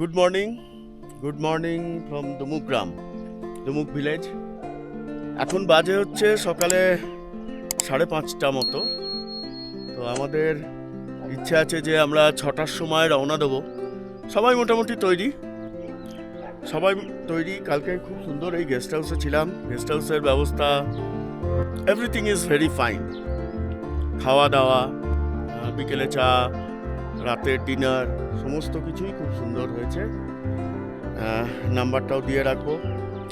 Good morning from Dumuk gram, Dumuk village. এখন বাজে হচ্ছে সকালে 5:30 মতো। তো আমাদের ইচ্ছে আছে যে আমরা 6টার সময় রওনা দেবো। সবাই মোটামুটি তৈরি। কালকে খুব সুন্দর এই গেস্ট হাউসে ছিলাম। গেস্ট হাউসের ব্যবস্থা এভরিথিং ইজ ভেরি ফাইন। খাওয়া দাওয়া, বিকেলে চা, রাতের ডিনার, সমস্ত কিছুই খুব সুন্দর হয়েছে। নাম্বারটাও দিয়ে রাখবো।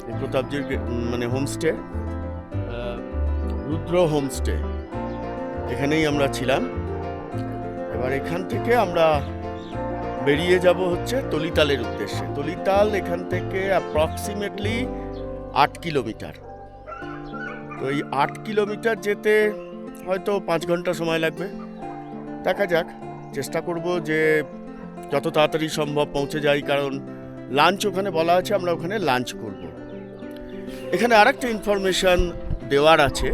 এই প্রতাপজির মানে হোমস্টে, রুদ্র হোমস্টে, এখানেই আমরা ছিলাম। এবার এখান থেকে আমরা বেরিয়ে যাব হচ্ছে তলিতালের উদ্দেশ্যে। তলিতাল এখান থেকে অ্যাপ্রক্সিমেটলি 8 কিলোমিটার। তো এই 8 কিলোমিটার যেতে হয়তো 5 ঘন্টা সময় লাগবে। দেখা যাক, চেষ্টা করব যে যত তাড়াতাড়ি সম্ভব পৌঁছে যাই, কারণ লাঞ্চ ওখানে বলা আছে, আমরা ওখানে লাঞ্চ করব। এখানে আরেকটা ইনফরমেশন দেওয়ার আছে,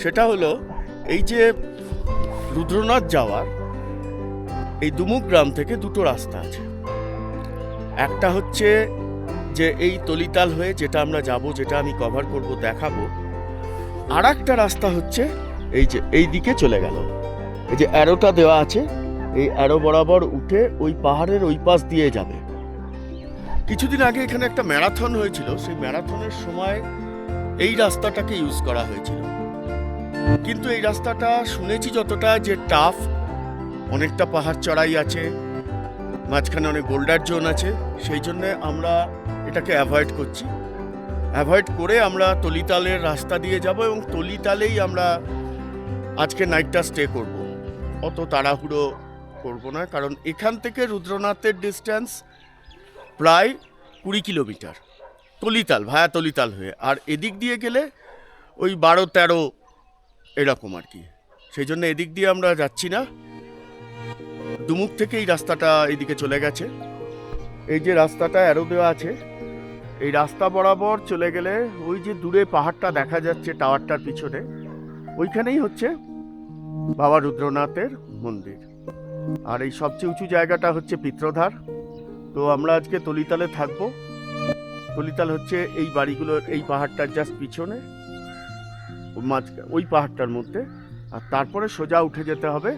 সেটা হলো এই যে রুদ্রনাথ যাওয়ার এই দুমুক গ্রাম থেকে দুটো রাস্তা আছে। একটা হচ্ছে যে এই তলিতাল হয়ে যেটা আমরা যাব, যেটা আমি কভার করব, দেখাবো। আর একটা রাস্তা হচ্ছে এই যে এই দিকে চলে গেল, এই যে অ্যারোটা দেওয়া আছে, এই অ্যারো বরাবর উঠে ওই পাহাড়ের ওই পাশ দিয়ে যাবে। কিছুদিন আগে এখানে একটা ম্যারাথন হয়েছিল, সেই ম্যারাথনের সময় এই রাস্তাটাকে ইউজ করা হয়েছিল। কিন্তু এই রাস্তাটা শুনেছি যতটা যে টাফ, অনেকটা পাহাড় চড়াই আছে, মাঝখানে অনেক বোল্ডার জোন আছে, সেই জন্য আমরা এটাকে অ্যাভয়েড করছি। অ্যাভয়েড করে আমরা তলিতালের রাস্তা দিয়ে যাব এবং তলিতালেই আমরা আজকে নাইটটা স্টে করব। অত তাড়াহুড়ো করব না, কারণ এখান থেকে রুদ্রনাথের ডিস্টেন্স প্রায় 20 কিলোমিটার তলিতাল, ভায়া তলিতাল হয়ে। আর এদিক দিয়ে গেলে ওই 12-13 এরকম আর কি। সেই জন্য এদিক দিয়ে আমরা যাচ্ছি না। দুমুক থেকে এই রাস্তাটা এইদিকে চলে গেছে। এই যে রাস্তাটা অ্যারো দেওয়া আছে, এই রাস্তা বরাবর চলে গেলে ওই যে দূরে পাহাড়টা দেখা যাচ্ছে টাওয়ারটার পিছনে, ওইখানেই হচ্ছে বাবা রুদ্রনাথের মন্দির। আর এই সবচেয়ে উঁচু জায়গাটা হচ্ছে পিত্রধার। তো আমরা আজকে তলিতালে থাকবো। তলিতাল হচ্ছে এই বাড়িগুলোর, এই পাহাড়টার জাস্ট পিছনে, ওই পাহাড়টার মধ্যে। আর তারপরে সোজা উঠে যেতে হবে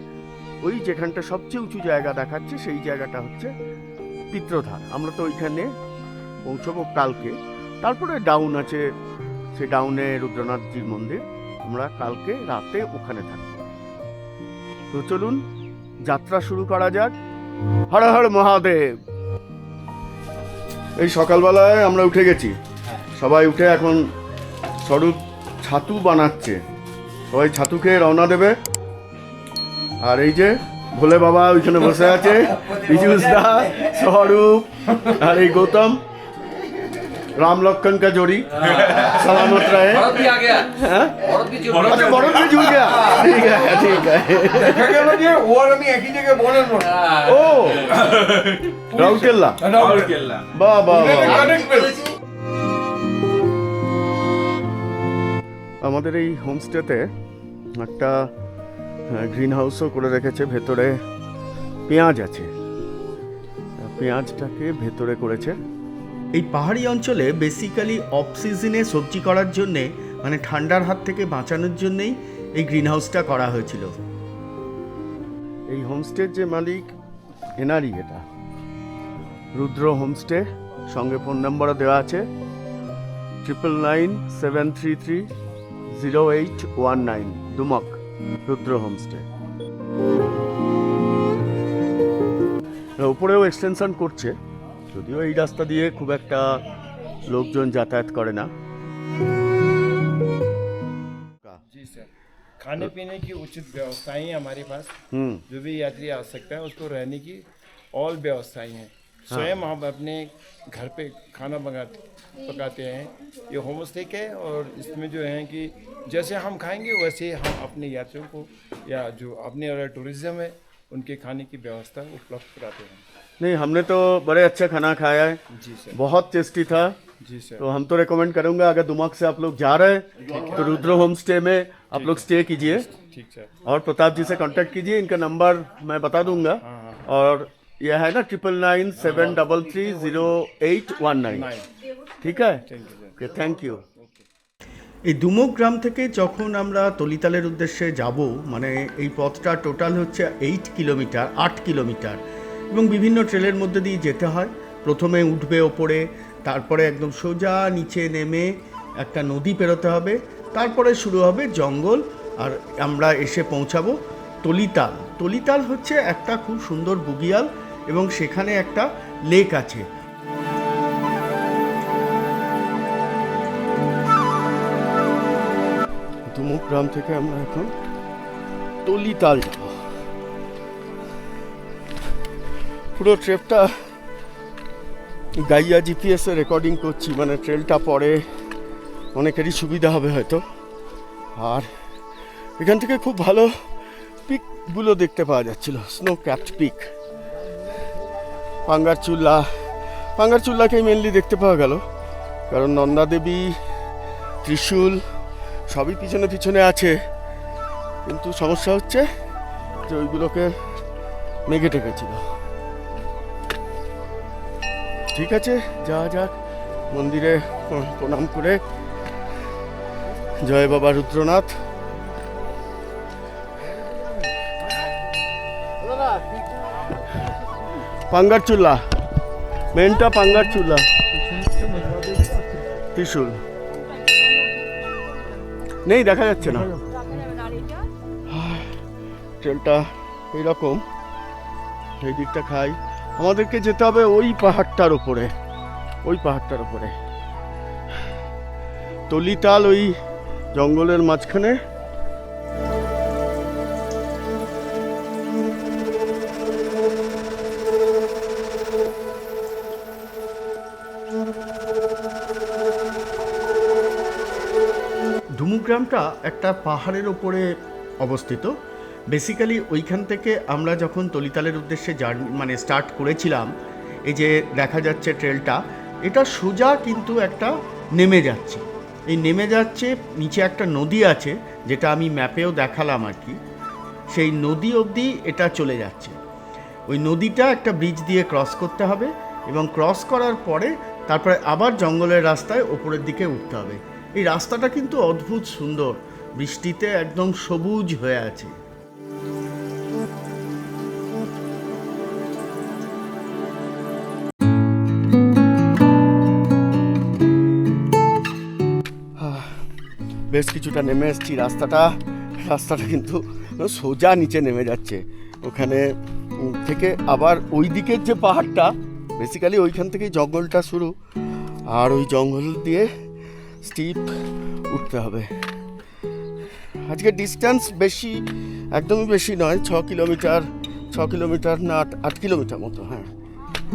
ওই যেখানটা সবচেয়ে উঁচু জায়গা দেখাচ্ছে, সেই জায়গাটা হচ্ছে পিত্রধার। আমরা তো ওইখানে পৌঁছবো কালকে। তারপরে ডাউন আছে, সেই ডাউনে রুদ্রনাথজির মন্দির, আমরা কালকে রাতে ওখানে থাকবো। তো চলুন যাত্রা শুরু করা যাক। হর হর মহাদেব। এই সকালবেলায় আমরা উঠে গেছি, সবাই উঠে এখন স্বরূপ ছাতু বানাচ্ছে। সবাই ছাতু খেয়ে রওনা দেবে। আর এই যে ভোলে বাবা ওইখানে বসে আছে, পীযুষদা, স্বরূপ আর এই গৌতম, राम लखन का जोड़ी सलामत रहे। भरत भी आ गया। हाँ? अच्छा, भरत भी जुड़ गया। ठीक है। वो আমি একই জায়গায় বলেন ও রাউরকেল্লা। বাহ বাহ বাহ। আমাদের এই হোমস্টেতে একটা গ্রিন হাউসও করে রেখেছে, ভেতরে পেঁয়াজ আছে, পেঁয়াজটাকে ভেতরে করেছে। এই পাহাড়ি অঞ্চলে বেসিক্যালি অফ সিজনে সবজি করার জন্যে, মানে ঠান্ডার হাত থেকে বাঁচানোর জন্যেই এই গ্রিন হাউসটা করা হয়েছিল। এই হোমস্টের যে মালিক, এনারই এটা রুদ্র হোমস্টে। সঙ্গে ফোন নাম্বারও দেওয়া আছে 999733300819, দুমক রুদ্র হোমস্টে। উপরেও এক্সটেনশন করছে, যদিও এই রাস্তা দিয়ে খুব একটা লোকজন যাতায়াত করে না। जी सर, खाने पीने की उचित व्यवस्थाएं हैं हमारे पास। जो भी यात्री आ सकता है उसको रहने की ऑल व्यवस्थाएं हैं। स्वयं हम अपने घर पे खाना पकाते हैं। ये होम स्टे है और इसमें जो है कि जैसे हम खाएंगे वैसे हम अपने यात्रियों को या जो अपने टूरिज्म है उनके खाने की व्यवस्था उपलब्ध कराते हैं। नहीं, हमने तो बड़े अच्छा खाना खाया है जी सर। बहुत टेस्टी था। जी सर। तो हम तो रेकमेंड करूंगा, अगर दुमक से आप लोग जा रहे हैं तो रुद्र होम स्टे में आप लोग स्टे कीजिए। ठीक सर। और प्रताप जी से कांटेक्ट कीजिए, इनका नंबर मैं बता दूंगा। और ये है ना 9997330819 ঠিক আছে ওকে থ্যাংক ইউ। এই দুমুক গ্রাম থেকে যখন আমরা তলিতালের উদ্দেশ্যে যাব মানে এই পথটা টোটাল হচ্ছে 8 কিলোমিটার এবং বিভিন্ন ট্রেলের মধ্যে দিয়ে যেতে হয়। প্রথমে উঠবে ওপরে, তারপরে একদম সোজা নিচে নেমে একটা নদী পেরোতে হবে, তারপরে শুরু হবে জঙ্গল আর আমরা এসে পৌঁছাবো তলিতাল। তলিতাল হচ্ছে একটা খুব সুন্দর বুগিয়াল এবং সেখানে একটা লেক আছে। দুমুক গ্রাম থেকে আমরা এখন তলিতাল যাব। পুরো ট্রেপটা গাইয়া জিপিএসে রেকর্ডিং করছি, মানে ট্রেলটা পরে অনেকেরই সুবিধা হবে হয়তো। আর এখান থেকে খুব ভালো পিকগুলো দেখতে পাওয়া যাচ্ছিল, স্নো ক্যাপড পিক। পাঙ্গারচুল্লাকেই মেনলি দেখতে পাওয়া গেল, কারণ নন্দা দেবী, ত্রিশূল সবই পিছনে পিছনে আছে, কিন্তু সমস্যা হচ্ছে যে ওইগুলোকে মেঘে টেকেছিল। ঠিক আছে, যাওয়া যাক মন্দিরে প্রণাম করে। জয় বাবা রুদ্রনাথ। পাঙ্গারচুল্লা, মেনটা পাঙ্গারচুল্লা, ত্রিশূল নেই, দেখা যাচ্ছে না। ট্রেনটা এইরকম, এই দিকটা খাই। আমাদেরকে যেতে হবে ওই পাহাড়টার ওপরে, তলিতাল ওই জঙ্গলের মাঝখানে। দুমুক গ্রামটা একটা পাহাড়ের ওপরে অবস্থিত। বেসিক্যালি ওইখান থেকে আমরা যখন তলিতালের উদ্দেশ্যে জার্নি স্টার্ট করেছিলাম, এই যে দেখা যাচ্ছে ট্রেলটা, এটা সোজা কিন্তু একটা নেমে যাচ্ছে। এই নেমে যাচ্ছে, নিচে একটা নদী আছে যেটা আমি ম্যাপেও দেখালাম আর কি। সেই নদী অবধি এটা চলে যাচ্ছে। ওই নদীটা একটা ব্রিজ দিয়ে ক্রস করতে হবে এবং ক্রস করার পরে তারপরে আবার জঙ্গলের রাস্তায় ওপরের দিকে উঠতে হবে। এই রাস্তাটা কিন্তু অদ্ভুত সুন্দর, বৃষ্টিতে একদম সবুজ হয়ে আছে। বেশ কিছুটা নেমে এসেছি। রাস্তাটা কিন্তু সোজা নিচে নেমে যাচ্ছে। ওখানে থেকে আবার ওই দিকের যে পাহাড়টা, বেসিক্যালি ওইখান থেকেই জঙ্গলটা শুরু, আর ওই জঙ্গল দিয়ে স্টিপ উঠতে হবে। আজকে ডিস্টেন্স বেশি, একদমই বেশি নয়, 6 কিলোমিটার না 8 কিলোমিটার মতো। হ্যাঁ,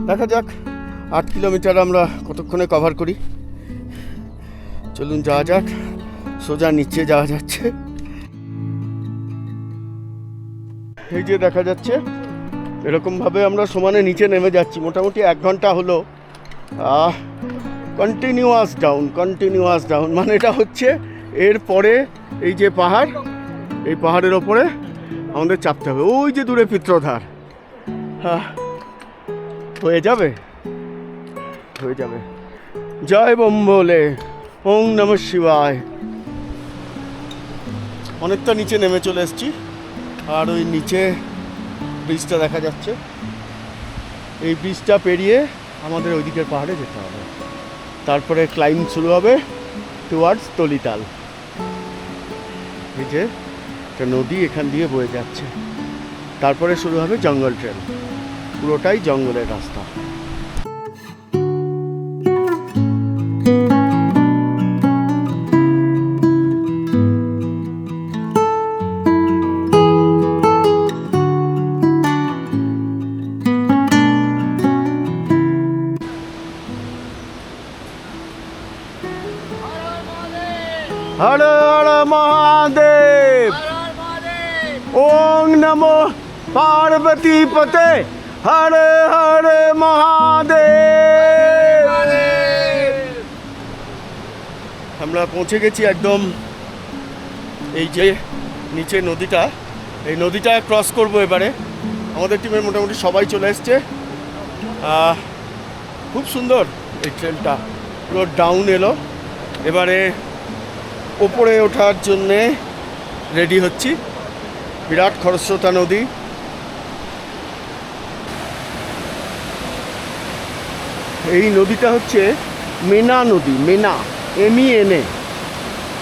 দেখা যাক 8 কিলোমিটার আমরা কতক্ষণে কভার করি। চলুন যাওয়া যাক। সোজা নিচে যাওয়া যাচ্ছে, এই যে দেখা যাচ্ছে এরকমভাবে আমরা সমানে নিচে নেমে যাচ্ছি। মোটামুটি 1 ঘন্টা হলো কন্টিনিউয়াস ডাউন। মানে এটা হচ্ছে এরপরে এই যে পাহাড়, এই পাহাড়ের ওপরে আমাদের চাপতে হবে। ওই যে দূরে পিত্রধার, হয়ে যাবে। জয় বোম বলে, ওং নমঃ শিবায়। অনেকটা নিচে নেমে চলে এসেছি, আর ওই নিচে ব্রিজটা দেখা যাচ্ছে। এই ব্রিজটা পেরিয়ে আমাদের ওই দিকের পাহাড়ে যেতে হবে, তারপরে ক্লাইম্ব শুরু হবে টুয়ার্ডস তলিতাল। এই যে একটা নদী এখান দিয়ে বয়ে যাচ্ছে, তারপরে শুরু হবে জঙ্গল ট্রেল। পুরোটাই জঙ্গলের রাস্তা। हर हर महादेव, ओम नमो पार्वती पते, हर हर महादेव। আমরা পৌঁছে গেছি একদম এই যে নিচে নদীটা, এই নদীটা ক্রস করব এবারে। আমাদের টিমের মোটামুটি সবাই চলে এসছে। খুব সুন্দর এই ট্রেলটা, পুরো ডাউন এলো। এবারে ওপরে ওঠার জন্যে রেডি হচ্ছি। বিরাট খরস্রোতা নদী। এই নদীটা হচ্ছে মেনা নদী, মেনা, MENA,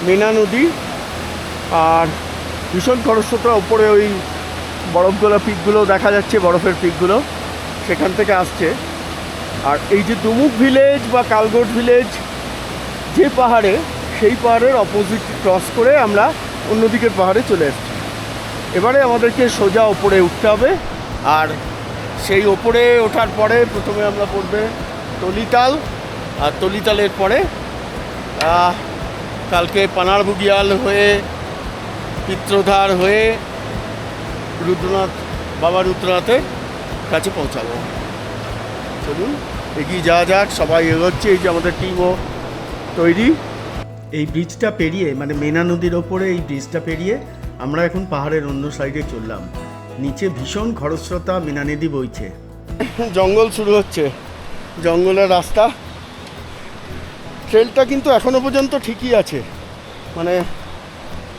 মেনা নদী। আর ভীষণ খরস্রোতা, ওপরে ওই বরফগোলা পিকগুলো দেখা যাচ্ছে, বরফের পিকগুলো সেখান থেকে আসছে। আর এই যে দুমুক ভিলেজ বা কালগোট ভিলেজ যে পাহাড়ে, সেই পাহাড়ের অপোজিট ক্রস করে আমরা অন্যদিকের পাহাড়ে চলে এসেছি। এবারে আমাদেরকে সোজা ওপরে উঠতে হবে। আর সেই ওপরে ওঠার পরে প্রথমে আমরা পড়বে তলিতাল, আর তলিতালের পরে কালকে পানাড়বুগিয়াল হয়ে পিত্রধার হয়ে রুদ্রনাথ, বাবা রুদ্রনাথের কাছে পৌঁছাবো। চলুন এগিয়ে যাওয়া যাক, সবাই এগোচ্ছে। এই যে আমাদের টিমও তৈরি। এই ব্রিজটা পেরিয়ে, মানে মেনা নদীর ওপরে এই ব্রিজটা পেরিয়ে আমরা এখন পাহাড়ের অন্য সাইডে চললাম। নিচে ভীষণ খরস্রোতা মেনা নদী বইছে। জঙ্গল শুরু হচ্ছে, জঙ্গলের রাস্তা। ট্রেলটা কিন্তু এখনো পর্যন্ত ঠিকই আছে, মানে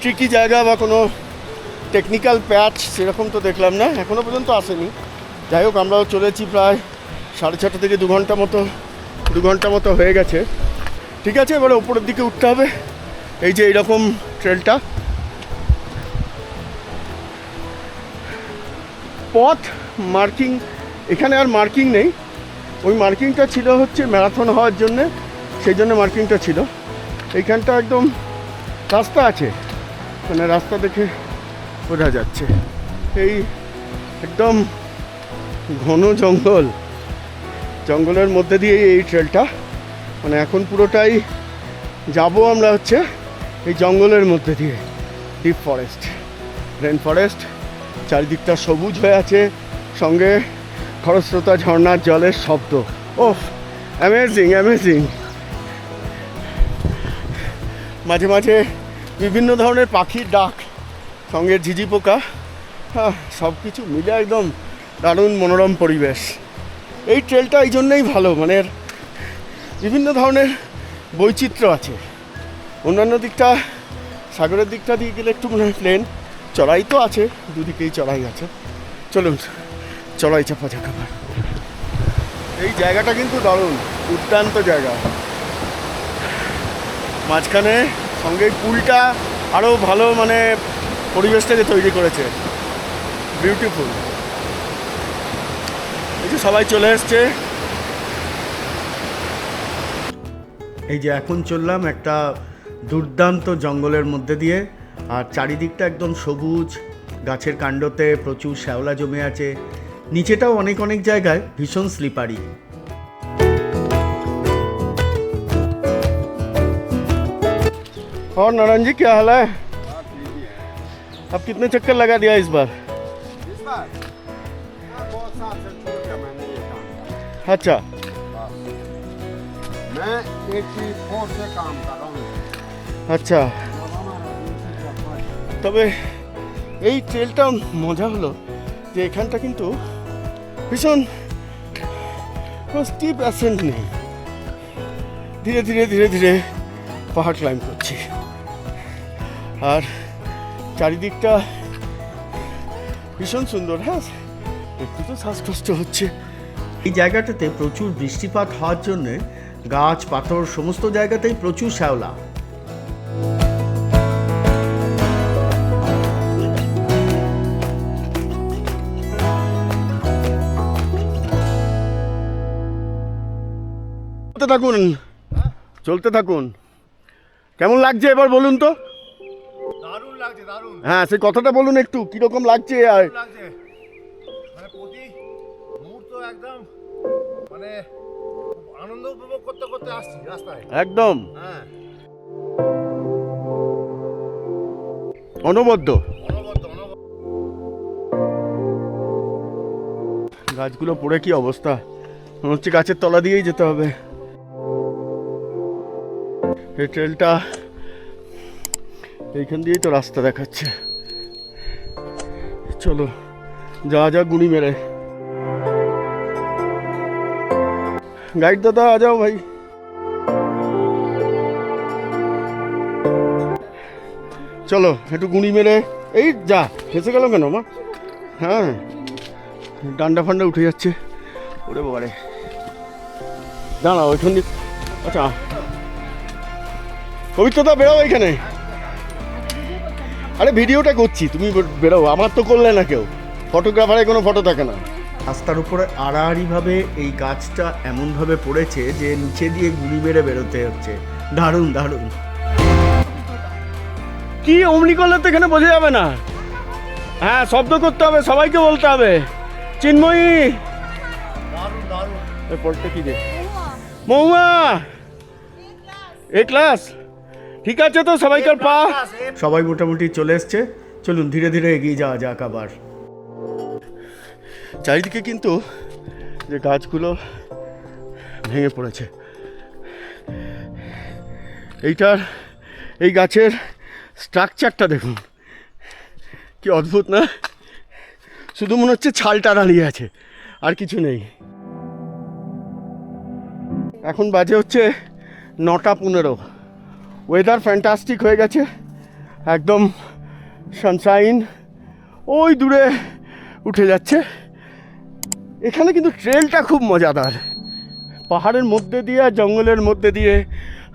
ট্রিকি জায়গা বা কোনো টেকনিক্যাল প্যাচ সেরকম তো দেখলাম না, এখনো পর্যন্ত আসেনি। যাই হোক, আমরাও চলেছি প্রায় 6:30 থেকে 2 ঘন্টা মতো হয়ে গেছে। ঠিক আছে, এবারে ওপরের দিকে উঠতে হবে। এই যে এইরকম ট্রেলটা, পথ মার্কিং এখানে আর মার্কিং নেই। ওই মার্কিংটা ছিল হচ্ছে ম্যারাথন হওয়ার জন্যে, সেই জন্য মার্কিংটা ছিল। এইখানটা একদম রাস্তা আছে, মানে রাস্তা দেখে বোঝা যাচ্ছে। এই একদম ঘন জঙ্গল, জঙ্গলের মধ্যে দিয়ে এই ট্রেলটা, মানে এখন পুরোটাই যাব আমরা হচ্ছে এই জঙ্গলের মধ্যে দিয়ে। ডিপ ফরেস্ট, রেন ফরেস্ট, চারিদিকটা সবুজ হয়ে আছে, সঙ্গে খরস্রোতা ঝর্ণার জলের শব্দ। ওহ, অ্যামেজিং অ্যামেজিং। মাঝে মাঝে বিভিন্ন ধরনের পাখির ডাক, সঙ্গে ঝিঝি পোকা, সব কিছু মিলে একদম দারুণ মনোরম পরিবেশ। এই ট্রেলটা এই জন্যই ভালো, মানে বিভিন্ন ধরনের বৈচিত্র্য আছে। অন্যান্য দিকটা, সাগরের দিকটা দিয়ে গেলে একটু মনে হয় প্লেন, চড়াই তো আছে, দুদিকেই চড়াই আছে। চলুন চড়াই চাপা যাক আবার। এই জায়গাটা কিন্তু দারুণ, দুর্দান্ত জায়গা। মাঝখানে সঙ্গে পুলটা আরও ভালো, মানে পরিবেশটাকে তৈরি করেছে, বিউটিফুল। এই যে সবাই চলে এসছে। এই যে এখন চললাম একটা দুর্দান্ত জঙ্গলের মধ্যে দিয়ে, আর চারিদিকটা একদম সবুজ, গাছের কাণ্ডতে প্রচুর শ্যাওলা জমে আছে। নিচেটাও অনেক অনেক জায়গায় ভীষণ স্লিপারি। और नारायण जी क्या हाल है? अब कितने चक्कर लगा दिया इस बार? अच्छा, मैं 84 से काम कर रहा हूँ। আচ্ছা। তবে এই ট্রেলটা মজা হলো যে এখানটা কিন্তু ভীষণ স্টিপ অ্যাসেন্ট নেই, ধীরে ধীরে ধীরে ধীরে পাহাড় ক্লাইম্ব করছি। আর চারিদিকটা ভীষণ সুন্দর। হ্যাঁ, একটু তো শ্বাসকষ্ট হচ্ছে। এই জায়গাটাতে প্রচুর বৃষ্টিপাত হওয়ার জন্যে গাছ পাথর সমস্ত জায়গাতেই প্রচুর শ্যাওলা। চলতে থাকুন, চলতে থাকুন। কেমন লাগছে এবার বলুন তো? দারুণ লাগছে, দারুণ হ্যাঁ, সেই কথাটা বলুন একটু, কিরকম লাগছে? আর লাগছে, মানে প্রতি মুহূর্ত একদম, মানে আনন্দ উপভোগ করতে করতে আসছি রাস্তায় একদম হ্যাঁ, অনবদ্য। অনবদ্য। গাছগুলো পড়ে কি অবস্থা, মনে হচ্ছে গাছের তলা দিয়েই যেতে হবে। এই ট্রেলটা এইখান দিয়েই তো রাস্তা দেখাচ্ছে। চলো যা যা গুনি মেরে। গাইড দাদা আ যাও ভাই। চলো একটু গুনি মেরে, এই যা ফেসে গেল কেন মা? হ্যাঁ ডান্ডা ফান্ডা উঠে যাচ্ছে, ওরে বাবারে। দাঁড়াও ওইখান দিয়ে, আচ্ছা পবিত্রতা বেরো এখানে। আরে ভিডিওটা করছি, তুমি বেরো, আমার তো করলে না কেউ, ফটোগ্রাফারে কোনো ফটো থাকে না। রাস্তার উপরে আড়াআড়িভাবে এই গাছটা এমনভাবে পড়েছে যে নিচে দিয়ে গুলি মেরে বেরোতে হচ্ছে। দারুণ দারুণ। কি অমনি করলে তো এখানে বোঝা যাবে না। হ্যাঁ শব্দ করতে হবে, সবাইকে বলতে হবে। চিন্ময়ী দারুণ দারুণ। পড়তে কি দে মৌমা এ ক্লাস, ঠিক আছে তো সবাইকার পা। সবাই মোটামুটি চলে এসছে, চলুন ধীরে ধীরে এগিয়ে যাওয়া যাক। আবার চারিদিকে কিন্তু যে গাছগুলো ভেঙে পড়েছে, এই গাছের স্ট্রাকচারটা দেখুন কি অদ্ভুত না? শুধু মনে হচ্ছে ছালটা দাঁড়িয়ে আছে, আর কিছু নেই। এখন বাজে হচ্ছে 9:15। ওয়েদার ফ্যান্টাস্টিক হয়ে গেছে, একদম সানশাইন ওই দূরে উঠে যাচ্ছে। এখানে কিন্তু ট্রেলটা খুব মজাদার, পাহাড়ের মধ্যে দিয়ে আর জঙ্গলের মধ্যে দিয়ে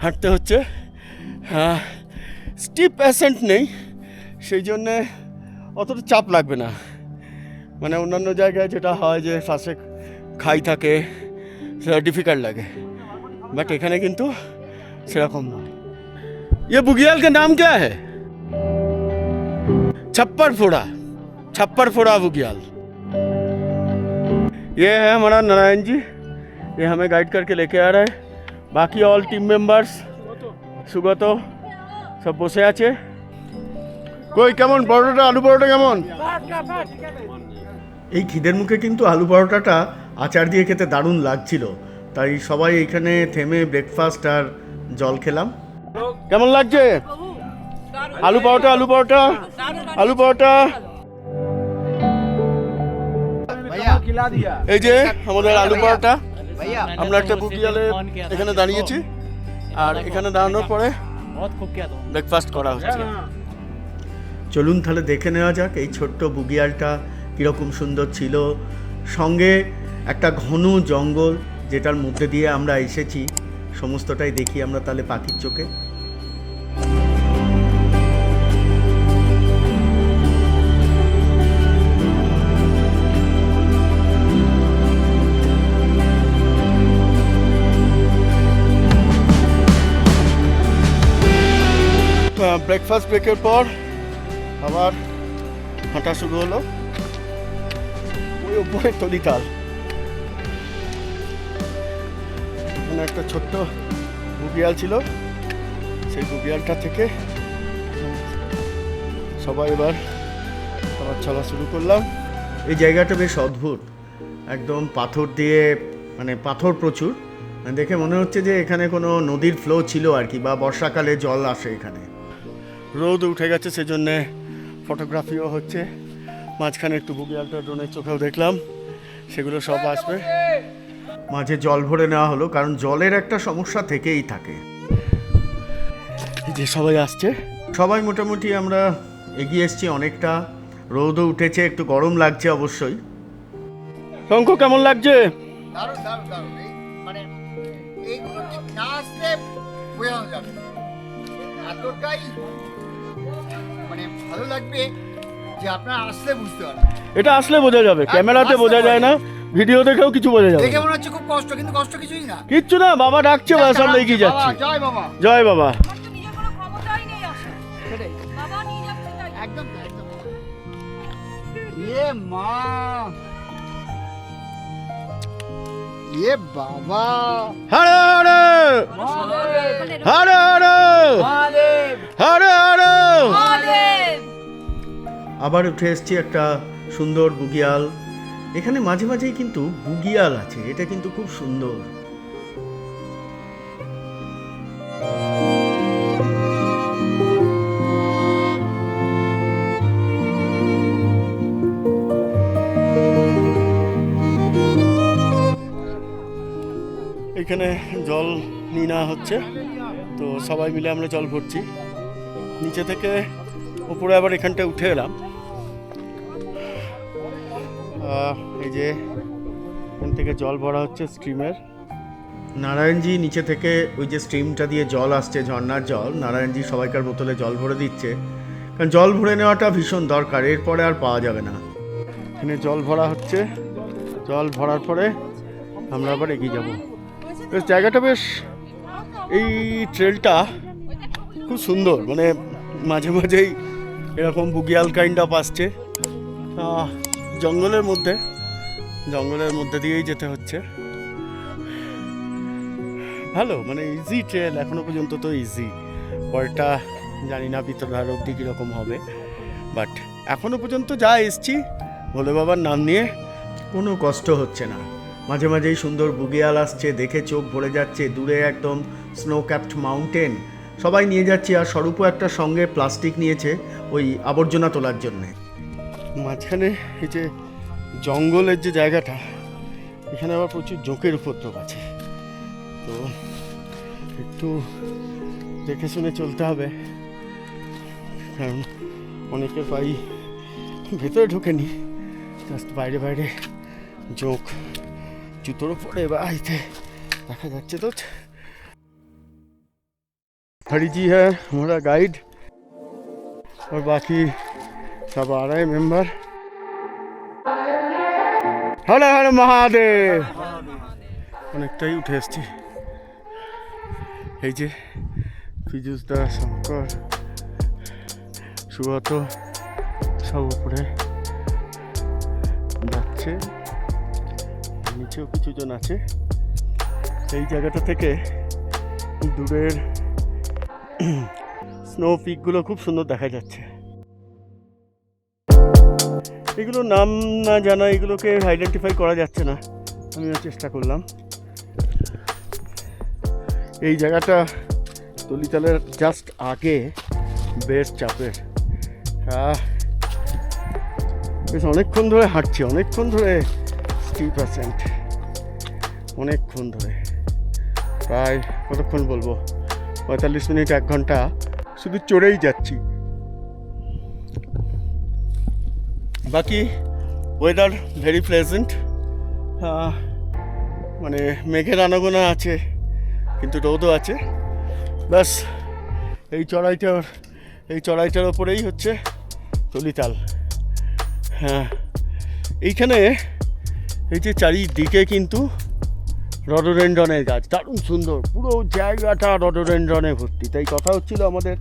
হাঁটতে হচ্ছে। হ্যাঁ স্টিপ অ্যাসেন্ট নেই, সেই জন্যে অতটা চাপ লাগবে না। মানে অন্যান্য জায়গায় যেটা হয় যে ফার্স্টে খাই থাকে, সেটা ডিফিকাল্ট লাগে, বাট এখানে কিন্তু সেরকম নয়। ये बुगियाल का नाम क्या है? छप्पर फोड़ा बुगियाल। ये है हमारा नारायण जी, ये हमें गाइड करके लेके आ रहा है। बाकी ऑल टीम मेंबर्स सुगत सब বসে আছে। কই কেমন পরোটা, আলু পরোটা কেমন? এই খিদের মুখে কিন্তু আলু পরোটাটা আচার দিয়ে খেতে দারুণ লাগছিল, তাই সবাই এইখানে থেমে ব্রেকফাস্ট আর জল খেলাম। কেমন লাগছে আলু পরোটা? আলু পরোটা এই যে আমাদের আলু পরোটা। আমরা একটা বুকিয়ালে এখানে দাঁড়িয়েছি, আর এখানে দাঁড়ানোর পরে ব্রেকফাস্ট করা হচ্ছে। চলুন তাহলে দেখে নেওয়া যাক এই ছোট্ট বুগিয়ালটা কীরকম সুন্দর ছিল। সঙ্গে একটা ঘন জঙ্গল যেটার মধ্যে দিয়ে আমরা এসেছি, সমস্তটাই দেখি আমরা তাহলে পাখির চোখে। ব্রেকফাস্ট ব্রেকের পর আবার হাঁটা শুরু হলো। ওই উপরে তলিতাল, এখানে একটা ছোট্ট বুগিয়াল ছিল, সেই বুগিয়ালটা থেকে সবাই এবার আবার চলা শুরু করলাম। এই জায়গাটা বেশ অদ্ভুত, একদম পাথর দিয়ে, মানে পাথর প্রচুর, দেখে মনে হচ্ছে যে এখানে কোনো নদীর ফ্লো ছিল আর কি, বা বর্ষাকালে জল আসে এখানে। রোদ উঠে গেছে, সেজন্যে ফটোগ্রাফিও হচ্ছে। মাঝখানে একটু বুগিয়ালটা ড্রোনের চোখেও দেখলাম, সেগুলো সব আসবে। মাঝে জল ভরে নেওয়া হলো, কারণ জলের একটা সমস্যা থেকেই থাকে। এই যে সবাই আসছে, সবাই মোটামুটি আমরা এগিয়ে এসছি অনেকটা। রোদও উঠেছে, একটু গরম লাগছে অবশ্যই। শঙ্খ কেমন লাগছে? দারুণ দারুণ দারুণ। মানে এইগুলো ঠিক না আসলে বোঝানো যাবে না। এতটাই মানে ভালো লাগবে যে আপনারা আসলে বুঝতে পারবেন। এটা আসলে বোঝা যাবে, ক্যামেরাতে বোঝা যায় না, ভিডিও দেখেও কিছু বোঝা যাবে। দেখে মনে হচ্ছে খুব কষ্ট, কিন্তু কষ্ট কিছুই না। কিচ্ছু না, বাবা ডাকছে, বাবা সামনে এগিয়ে যাচ্ছি। জয় বাবা, জয় বাবা। একদম একদম। এ মা, এ বাবা, হরে হরে হরে হরে হরে হরে। আবার উঠে এসছি একটা সুন্দর বুগিয়াল। এখানে মাঝে মাঝেই কিন্তু বুগিয়াল আছে, এটা কিন্তু খুব সুন্দর। এখানে জল নিয়ে নেওয়া হচ্ছে, তো সবাই মিলে আমরা জল ভরছি। নিচে থেকে উপরে আবার এখানটায় উঠে এলাম। এই যে এখান থেকে জল ভরা হচ্ছে স্ট্রিমের। নারায়ণজি নিচে থেকে ওই যে স্ট্রিমটা দিয়ে জল আসছে, ঝর্ণার জল, নারায়ণজি সবাইকার বোতলে জল ভরে দিচ্ছে, কারণ জল ভরে নেওয়াটা ভীষণ দরকার, এরপরে আর পাওয়া যাবে না। এখানে জল ভরা হচ্ছে, জল ভরার পরে আমরা আবার এগিয়ে যাব। বেশ জায়গাটা বেশ, এই ট্রেলটা খুব সুন্দর, মানে মাঝে মাঝেই এরকম বুগিয়াল কাইন্ড অফ আসছে। জঙ্গলের মধ্যে দিয়েই যেতে হচ্ছে। ভালো, মানে ইজি ট্রেল এখনো পর্যন্ত, তো ইজি। পরেরটা জানি না ভিতরধার অবধি কীরকম হবে, বাট এখনো পর্যন্ত যা এসছি ভোলে বাবার নাম নিয়ে কোনো কষ্ট হচ্ছে না। মাঝে মাঝেই সুন্দর বুগিয়াল আসছে, দেখে চোখ ভরে যাচ্ছে। দূরে একদম স্নো ক্যাপড মাউন্টেন, সবাই নিয়ে যাচ্ছে। আর স্বরূপও একটা সঙ্গে প্লাস্টিক নিয়েছে ওই আবর্জনা তোলার জন্যে। মাঝখানে এই যে জঙ্গলের যে জায়গাটা, এখানে আবার প্রচুর জোঁকের উপদ্রব আছে, তো একটু দেখে শুনে চলতে হবে, কারণ অনেকের পাই ভেতরে ঢোকেনি, জাস্ট বাইরে বাইরে জোঁক, জুতোর উপরে বা আইতে দেখা যাচ্ছে। তো हरी जी है हमारा गाइड और बाकी सब आ रहे हैं मेंबर। हर हर महादेव। অনেকটাই উঠে এসছি। এই যে পীযুষ দা, শঙ্কর, সুগত সব উপরে যাচ্ছে, নিচেও কিছুজন আছে। এই জায়গাটা থেকে দূরের স্নো পিকগুলো খুব সুন্দর দেখা যাচ্ছে। এগুলো নাম না জানা, এগুলোকে আইডেন্টিফাই করা যাচ্ছে না, আমিও চেষ্টা করলাম। এই জায়গাটা তলিতালের জাস্ট আগে বেশ চাপের। বেশ অনেকক্ষণ ধরে হাঁটছি, অনেকক্ষণ ধরে স্টিপ পার্সেন্ট, অনেকক্ষণ ধরে, প্রায় কতক্ষণ বলবো, 45 মিনিট 1 ঘন্টা শুধু চড়েই যাচ্ছি। বাকি ওয়েদার ভেরি প্লেজেন্ট, মানে মেঘের আনাগোনা আছে কিন্তু রোদও আছে। ব্যাস এই চড়াইটার ওপরেই হচ্ছে তলিতাল। হ্যাঁ, এইখানে এই যে চারিদিকে কিন্তু রডোডেনড্রনের গাছ, দারুণ সুন্দর, পুরো জায়গাটা রডোডেনড্রনে ভর্তি। তাই কথা হচ্ছিল আমাদের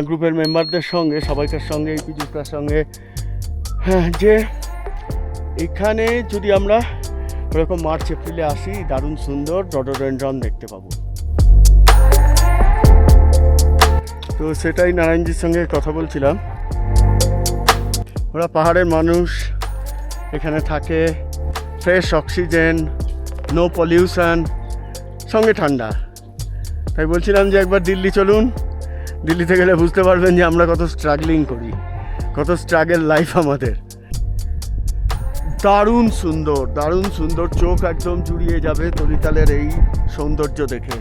গ্রুপের মেম্বারদের সঙ্গে, সবাইকার সঙ্গে, এই পীযুষটার সঙ্গে, হ্যাঁ, যে এখানে যদি আমরা ওরকম মার্চ এপ্রিলে আসি, দারুণ সুন্দর রডোডেনড্রন দেখতে পাবো। তো সেটাই নারায়ণজির সঙ্গে কথা বলছিলাম। ওরা পাহাড়ের মানুষ, এখানে থাকে, ফ্রেশ অক্সিজেন, নো পলিউশন, সঙ্গে ঠান্ডা। তাই বলছিলাম যে একবার দিল্লি চলুন, দিল্লিতে গেলে বুঝতে পারবেন যে আমরা কত স্ট্রাগলিং করি, কত স্ট্রাগল লাইফ আমাদের। দারুণ সুন্দর, দারুণ সুন্দর, চোখ একদম জুড়িয়ে যাবে তলিতালের এই সৌন্দর্য দেখে।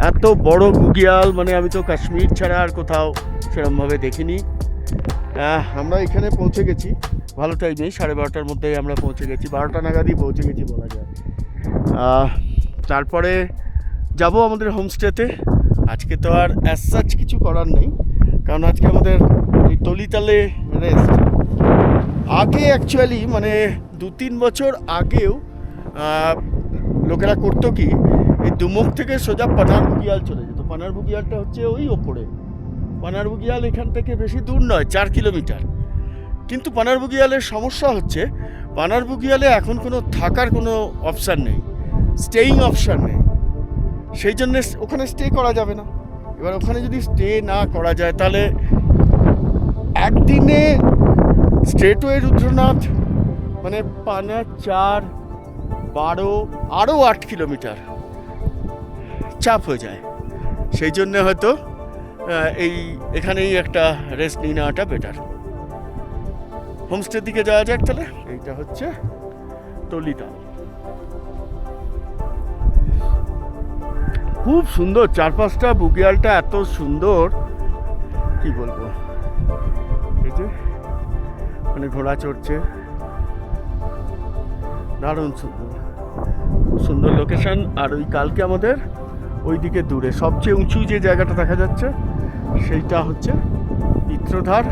এত বড় বুগিয়াল মানে আমি তো কাশ্মীর ছাড়া আর কোথাও সেরকমভাবে দেখিনি। আমরা এখানে পৌঁছে গেছি ভালো টাইমে, 12:30টার মধ্যেই আমরা পৌঁছে গেছি, 12টা নাগাদই পৌঁছে গেছি বলা যায়। তারপরে যাব আমাদের হোমস্টেতে। আজকে তো আর অ্যাজ সাচ কিছু করার নেই, কারণ আজকে আমাদের এই তলিতালে রেস্ট। আগে অ্যাকচুয়ালি মানে 2-3 বছর আগেও লোকেরা করতো কি, এই দুমুখ থেকে সোজা পানার বুগিয়াল চলে যেত। পানার বুগিয়ালটা হচ্ছে ওই ওপরে, পানার বুগিয়াল এখান থেকে বেশি দূর নয়, 4 কিলোমিটার। কিন্তু পানার বুগিয়ালের সমস্যা হচ্ছে, পানার বুগিয়ালে এখন কোনো থাকার কোনো অপশান নেই, স্টেইং অপশান নেই, সেই জন্যে ওখানে স্টে করা যাবে না। এবার ওখানে যদি স্টে না করা যায়, তাহলে একদিনে স্ট্রেটওয়ে রুদ্রনাথ মানে পানা 4, 12, আরও 8 কিলোমিটার চাপ হয়ে যায়। সেই জন্যে হয়তো এখানেই একটা রেস্ট নিয়ে নেওয়াটা বেটার। হোমস্টের দিকে যাওয়া যাক তাহলে। এইটা হচ্ছে তলিতাল। খুব সুন্দর, চারপাশটা বুগিয়ালটা এত সুন্দর কি বলবো। এই যে মানে ঘোড়া চড়ছে, দারুণ সুন্দর, খুব সুন্দর লোকেশন। আর ওই কালকে আমাদের ওইদিকে দূরে সবচেয়ে উঁচু যে জায়গাটা দেখা যাচ্ছে সেইটা হচ্ছে পিত্রধার,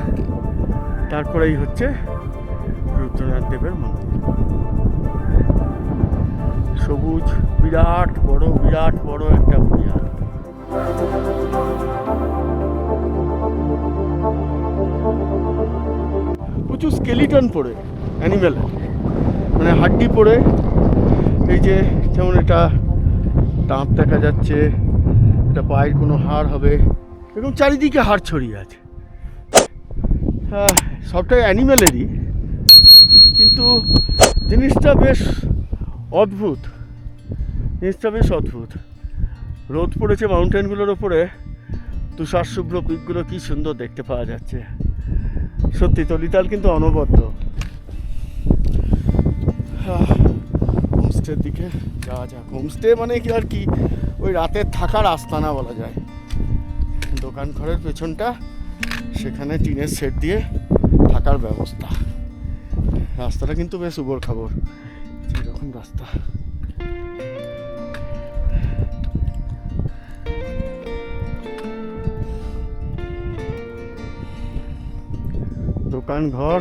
তারপরেই হচ্ছে রুদ্রনাথ দেবের মন্দির। সবুজ বিরাট বড় একটা বুড়িয়াল। প্রচুর স্কেলিটন পড়ে অ্যানিমেল, মানে হাড্ডি পড়ে। এই যে যেমন এটা দাঁত দেখা যাচ্ছে, এটা পায়ের কোনো হাড় হবে, এরকম চারিদিকে হাড় ছড়িয়ে আছে। সবটাই অ্যানিমেলেরই, কিন্তু জিনিসটা বেশ অদ্ভুত, রোদ পড়েছে মাউন্টেনগুলোর ওপরে, তুষার শুভ্র পিকগুলো কি সুন্দর দেখতে পাওয়া যাচ্ছে। সত্যি তলিতাল কিন্তু অনবদ্য। হোমস্টের দিকে যাওয়া যাক। হোমস্টে মানে কি আর কি, ওই রাতের থাকার আস্তানা বলা যায়। দোকান ঘরের পেছনটা, সেখানে টিনের সেট দিয়ে থাকার ব্যবস্থা। রাস্তাটা কিন্তু বেশ উবর খাবর, এরকম রাস্তা। দোকান ঘর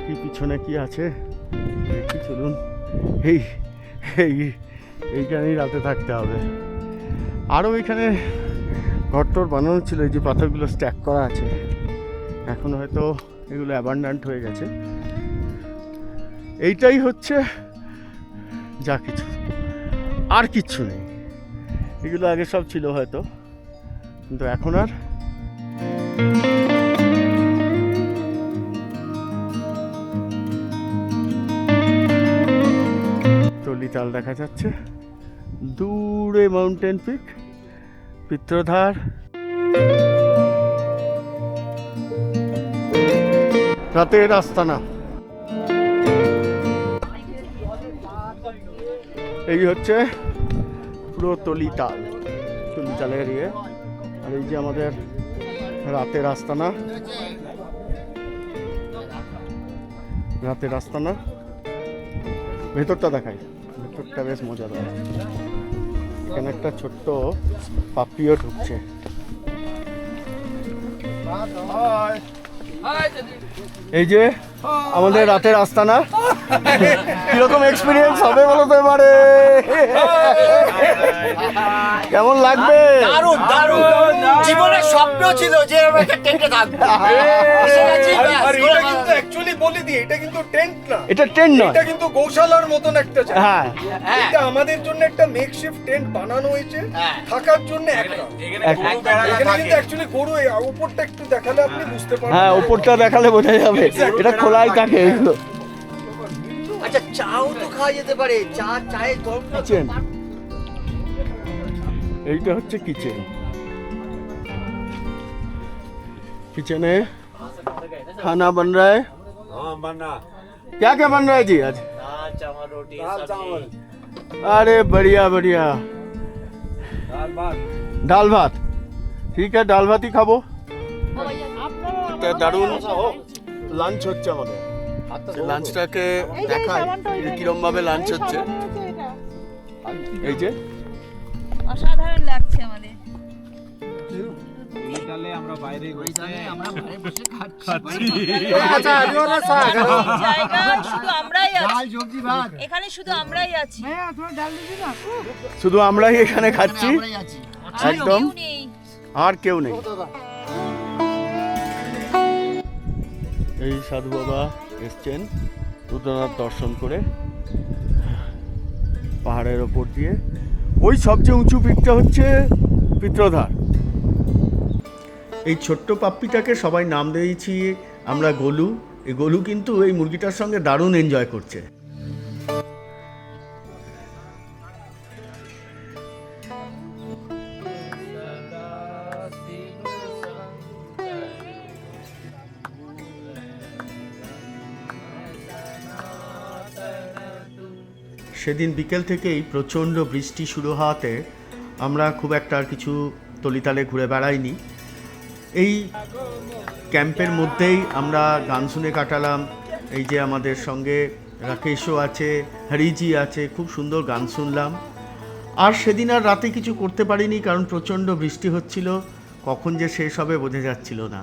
কি, পিছনে কি আছে দেখি, চলুন। এইখানেই রাতে থাকতে হবে। আরও এখানে ঘরটর বানানো ছিল, এই যে পাথরগুলো স্ট্যাক করা আছে, এখন হয়তো এগুলো অ্যাবান্ডান্ট হয়ে গেছে। এইটাই হচ্ছে যা কিছু, আর কিচ্ছু নেই। এগুলো আগে সব ছিল হয়তো, কিন্তু এখন আর। তলিতাল দেখা যাচ্ছে দূরে, মাউন্টেন পিক, পিত্রধার। রাতের আস্তানা। এই হচ্ছে পুরো তলিতালের ইয়ে। আর এই যে আমাদের রাতের আস্তানা, ভেতরটা দেখাই। ভেতরটা বেশ মজাদার। এখানে একটা ছোট্ট পাপ্পিও ঢুকছে। এই যে আমাদের রাতের আস্তানা, কিরকম এক্সপিরিয়েন্স হবে বলো তো এবারে? কেমন লাগবে? জীবনের স্বপ্ন ছিল যে একটা টেন্টে থাকবো। আর এটা কিন্তু অ্যাকচুয়ালি বলে দিই, এটা কিন্তু টেন্ট না, এটা টেন্ট নয়, এটা কিন্তু গৌশালার মতন একটা জায়গা। হ্যাঁ, এটা আমাদের জন্য একটা মেকশিফট টেন্ট বানানো হয়েছে থাকার জন্য একটা। এখানে কিন্তু অ্যাকচুয়ালি গরু, উপরটা একটু দেখালে আপনি বুঝতে পারবেন। হ্যাঁ, উপরটা দেখালে বোঝা যাবে এটা খোলাই থাকে এগুলো। আচ্ছা, চাও তো খাওয়া যেতে পারে, চায়ের দরকার। কিচেন, এইটা হচ্ছে কিচেন। किचन है, खाना बन रहा है। हाँ बनना। क्या क्या बन रहा है जी आज? दाल चावल रोटी चावल। अरे बढ़िया बढ़िया। ডাল ভাত, ঠিক আছে ডাল ভাতই খাবো। দারুণ লাঞ্চ হচ্ছে আমাদের। লাঞ্চটাকে দেখাই কিরম ভাবে লাঞ্চ হচ্ছে। এই যে অসাধারণ লাগছে আমাদের। আমরা বাইরে বসে খাচ্ছি। শুধু আমরাই আছি ডাল সবজি ভাত, এখানে, শুধু আমরাই আছি। শুধু আমরাই এখানে খাচ্ছি, আমরাই আছি। একদম, কেউ নেই। আর কেউ নেই। এই সাধু বাবা এসছেন রুদ্রনাথ দর্শন করে পাহাড়ের ওপর দিয়ে। ওই সবচেয়ে উঁচু পিকটা হচ্ছে পিত্রধার। এই ছোট্ট পাপ্পিটাকে সবাই নাম দিয়েছি আমরা গোলু। এই গোলু কিন্তু এই মুরগিটার সঙ্গে দারুণ এনজয় করছে। সেদিন বিকেল থেকেই প্রচণ্ড বৃষ্টি শুরু হওয়াতে আমরা খুব একটা আর কিছু তলিতালে ঘুরে বেড়াইনি। এই ক্যাম্পের মধ্যেই আমরা গান শুনে কাটালাম। এই যে আমাদের সঙ্গে রাকেশও আছে, হরিজি আছে, খুব সুন্দর গান শুনলাম। আর সেদিন আর রাতে কিছু করতে পারিনি, কারণ প্রচণ্ড বৃষ্টি হচ্ছিল, কখন যে শেষ হবে বোঝা যাচ্ছিল না।